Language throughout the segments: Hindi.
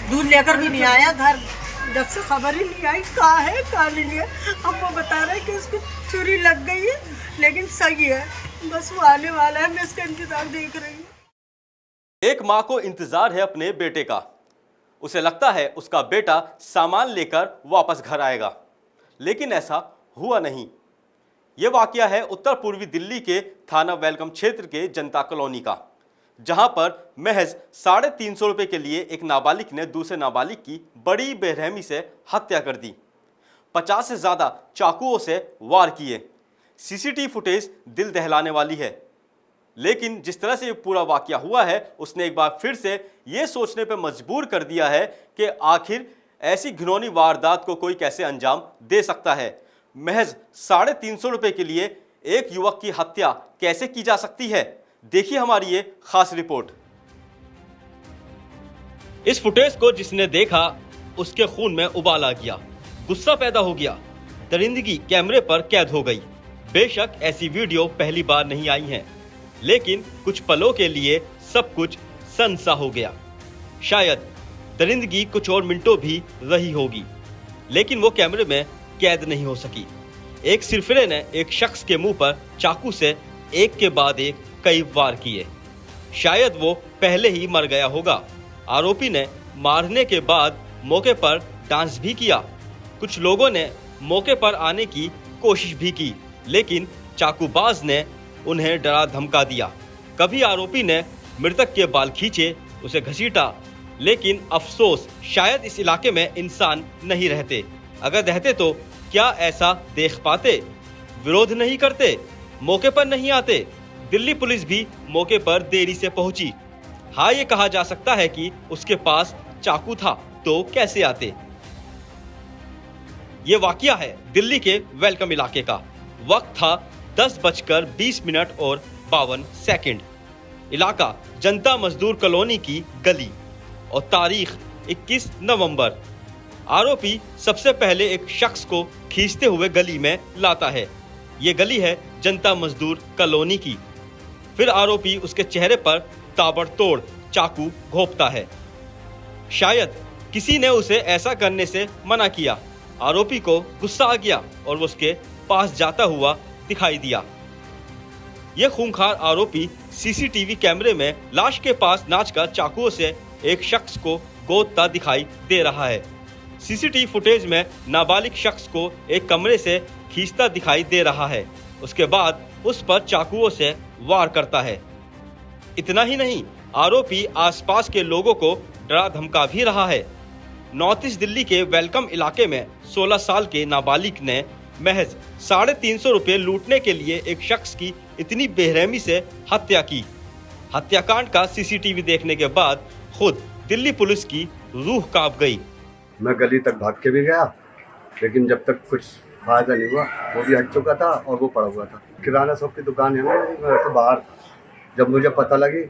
दूध लेकर भी नहीं आया घर, जब से खबर ही नहीं आई कहाँ है कहाँ नहीं है। अब वो बता रहे हैं कि उसको छुरी लग गई है, लेकिन सही है, बस वो आने वाला है, मैं इसका इंतजार देख रही हूँ। एक माँ को इंतजार है अपने बेटे का। उसे लगता है उसका बेटा सामान लेकर वापस घर आएगा, लेकिन ऐसा हुआ नहीं। यह वाकया है उत्तर पूर्वी दिल्ली के थाना वेलकम क्षेत्र के जनता कॉलोनी का, जहां पर महज 350 रुपए के लिए एक नाबालिग ने दूसरे नाबालिग की बड़ी बेरहमी से हत्या कर दी। 50 से ज्यादा चाकुओं से वार किए। सीसीटीवी फुटेज दिल दहलाने वाली है। लेकिन जिस तरह से ये पूरा वाकया हुआ है, उसने एक बार फिर से ये सोचने पर मजबूर कर दिया है कि आखिर ऐसी घिनौनी वारदात को कोई कैसे अंजाम दे सकता है। महज 350 रुपए के लिए एक युवक की हत्या कैसे की जा सकती है? देखिए हमारी ये खास रिपोर्ट। इस फुटेज को जिसने देखा उसके खून में उबाल आ गया, गुस्सा पैदा हो गया, दरिंदगी कैमरे पर कैद हो गई। बेशक ऐसी वीडियो पहली बार नहीं आई है, लेकिन कुछ पलों के लिए सब कुछ सनसा हो गया। शायद दरिंदगी कुछ और मिनटों भी रही होगी, लेकिन वो कैमरे में कैद नहीं हो सकी। एक सिरफिरे ने एक शख्स के मुंह पर चाकू से एक के बाद एक कई वार किए। शायद वो पहले ही मर गया होगा। आरोपी ने मारने के बाद मौके पर डांस भी किया। कुछ लोगों ने मौके पर आने की कोशिश भी की, लेकिन चाकूबाज ने उन्हें डरा धमका दिया। कभी आरोपी ने मृतक के बाल खींचे, उसे घसीटा, लेकिन अफसोस शायद इस इलाके में इंसान नहीं रहते। अगर रहते तो क्या ऐसा देख पाते? विरोध नहीं करते, मौके पर नहीं आते। दिल्ली पुलिस भी मौके पर देरी से पहुंची। हाँ, ये कहा जा सकता है कि उसके पास चाकू था तो कैसे आते। ये वाकया है दिल्ली के वेलकम इलाके का। वक्त था 10:20 और 52 सेकंड। इलाका जनता मजदूर कॉलोनी की गली और तारीख 21 नवंबर। आरोपी सबसे पहले एक शख्स को खींचते हुए गली में लाता है। ये गली है जनता मजदूर कॉलोनी की। फिर आरोपी उसके चेहरे पर ताबड़तोड़ चाकू घोंपता है। शायद किसी ने उसे ऐसा करने से मना किया। आरोपी को गुस्सा आ गया और वो उसके पास जाता हुआ दिखाई दिया। यह खूंखार आरोपी सीसीटीवी कैमरे में लाश के पास नाचकर चाकुओं से एक शख्स को गोदता दिखाई दे रहा है। सीसीटीवी फुटेज में नाबालिग शख्स को एक कमरे से खींचता दिखाई दे रहा है। उसके बाद उस पर चाकुओं से वार करता है। इतना ही नहीं, आरोपी आसपास के लोगों को डरा धमका भी रहा है। नॉर्थ ईस्ट दिल्ली के वेलकम इलाके में 16 साल के नाबालिग ने महज 350 रुपये लूटने के लिए एक शख्स की इतनी बेरहमी से हत्या की। हत्याकांड का सीसीटीवी देखने के बाद खुद दिल्ली पुलिस की रूह कांप गई। मैं गली तक भाग के भी गया, लेकिन जब तक कुछ फायदा नहीं हुआ। वो भी हट चुका था और वो पड़ा हुआ था। किराना शॉप की दुकान है मेरी, मैं तो बाहर था। जब मुझे पता लगी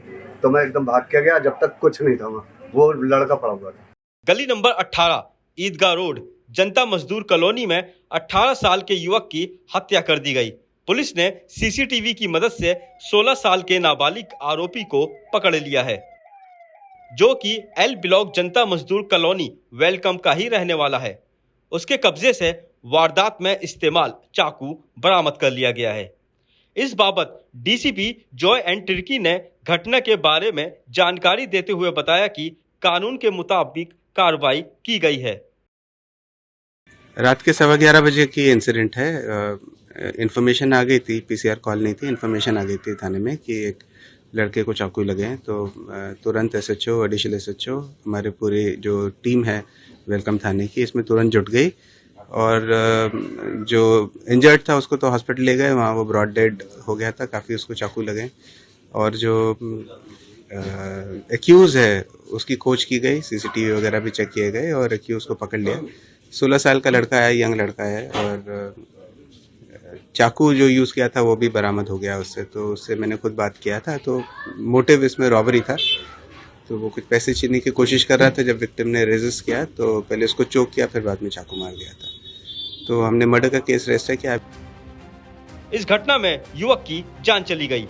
तो मैं एकदम भाग के गया, जब तक कुछ नहीं था वहाँ। वो लड़का पड़ा हुआ था। गली नंबर 18 ईदगाह रोड जनता मजदूर कॉलोनी में 18 साल के युवक की हत्या कर दी गई। पुलिस ने सीसीटीवी की मदद से 16 साल के नाबालिग आरोपी को पकड़ लिया है, जो कि एल ब्लॉक जनता मजदूर कॉलोनी वेलकम का ही रहने वाला है। उसके कब्जे से वारदात में इस्तेमाल चाकू बरामद कर लिया गया है। इस बाबत डीसीपी जॉय एंड टिर्की ने घटना के बारे में जानकारी देते हुए बताया कि कानून के मुताबिक कार्रवाई की गई है। रात के 11:15 बजे की इंसिडेंट है। इन्फॉर्मेशन आ गई थी, पीसीआर कॉल नहीं थी, इन्फॉर्मेशन आ गई थी थाने में कि एक लड़के को चाकू लगे हैं। तो तुरंत एसएचओ, एडिशनल एसएचओ, हमारे पूरी जो टीम है वेलकम थाने की, इसमें तुरंत जुट गई और जो इंजर्ड था उसको तो हॉस्पिटल ले गए। वहाँ वो ब्रॉड डेड हो गया था, काफ़ी उसको चाकू लगे। और जो एक्यूज है उसकी खोज की गई, सीसीटीवी वगैरह भी चेक किए गए और एक्यूज को पकड़ लिया। 16 साल का लड़का है, यंग लड़का है। और चाकू जो यूज़ किया था वो भी बरामद हो गया उससे। तो उससे मैंने खुद बात किया था। तो मोटिव इसमें रॉबरी था। तो वो कुछ पैसे छीनने की कोशिश कर रहा था। जब विक्टिम ने रेजिस्ट किया तो पहले उसको चोक किया, फिर बाद में चाकू मार दिया था। तो हमने मर्डर का केस रजिस्टर किया। इस घटना में युवक की जान चली गई,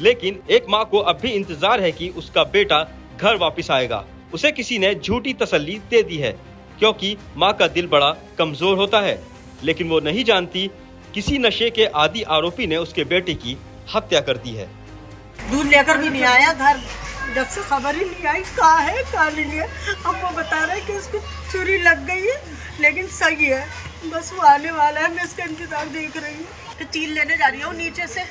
लेकिन एक मां को अब भी इंतजार है कि उसका बेटा घर वापस आएगा। उसे किसी ने झूठी तसल्ली दे दी है, क्योंकि माँ का दिल बड़ा कमजोर होता है। लेकिन वो नहीं जानती किसी नशे के आदि आरोपी ने उसके बेटे की हत्या कर दी है। दूध लेकर भी नहीं आया घर, जब से खबर ही नहीं आई कहाँ है कहाँ नहीं है। अब वो बता रहे कि उसको छुरी लग गई है, लेकिन सही है, बस वो आने वाला है, मैं इसका इंतजार देख रही हूँ। तो चीज लेने जा रही हूँ नीचे से,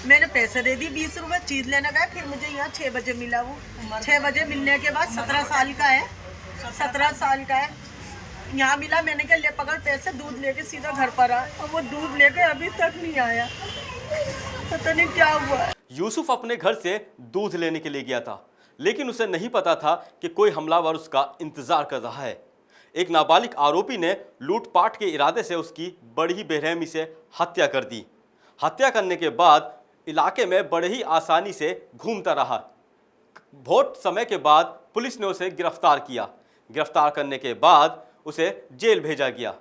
मैंने पैसे दे दी 20 रुपए, चीज लेने गए, फिर मुझे यहाँ 6 बजे मिला। वो 6 बजे मिलने के बाद 17 साल का है, 17 साल का है, यहाँ मिला। मैंने कहा ले पकड़ पैसे, दूध लेके सीधा घर पर आ। और वो दूध लेके अभी तक नहीं आया, पता नहीं क्या हुआ है। यूसुफ अपने घर से दूध लेने के लिए गया था, लेकिन उसे नहीं पता था कि कोई हमलावर उसका इंतजार कर रहा है। एक नाबालिग आरोपी ने लूटपाट के इरादे से उसकी बड़ी ही बेरहमी से हत्या कर दी। हत्या करने के बाद इलाके में बड़े ही आसानी से घूमता रहा। बहुत समय के बाद पुलिस ने उसे गिरफ्तार किया। गिरफ्तार करने के बाद उसे जेल भेजा गया।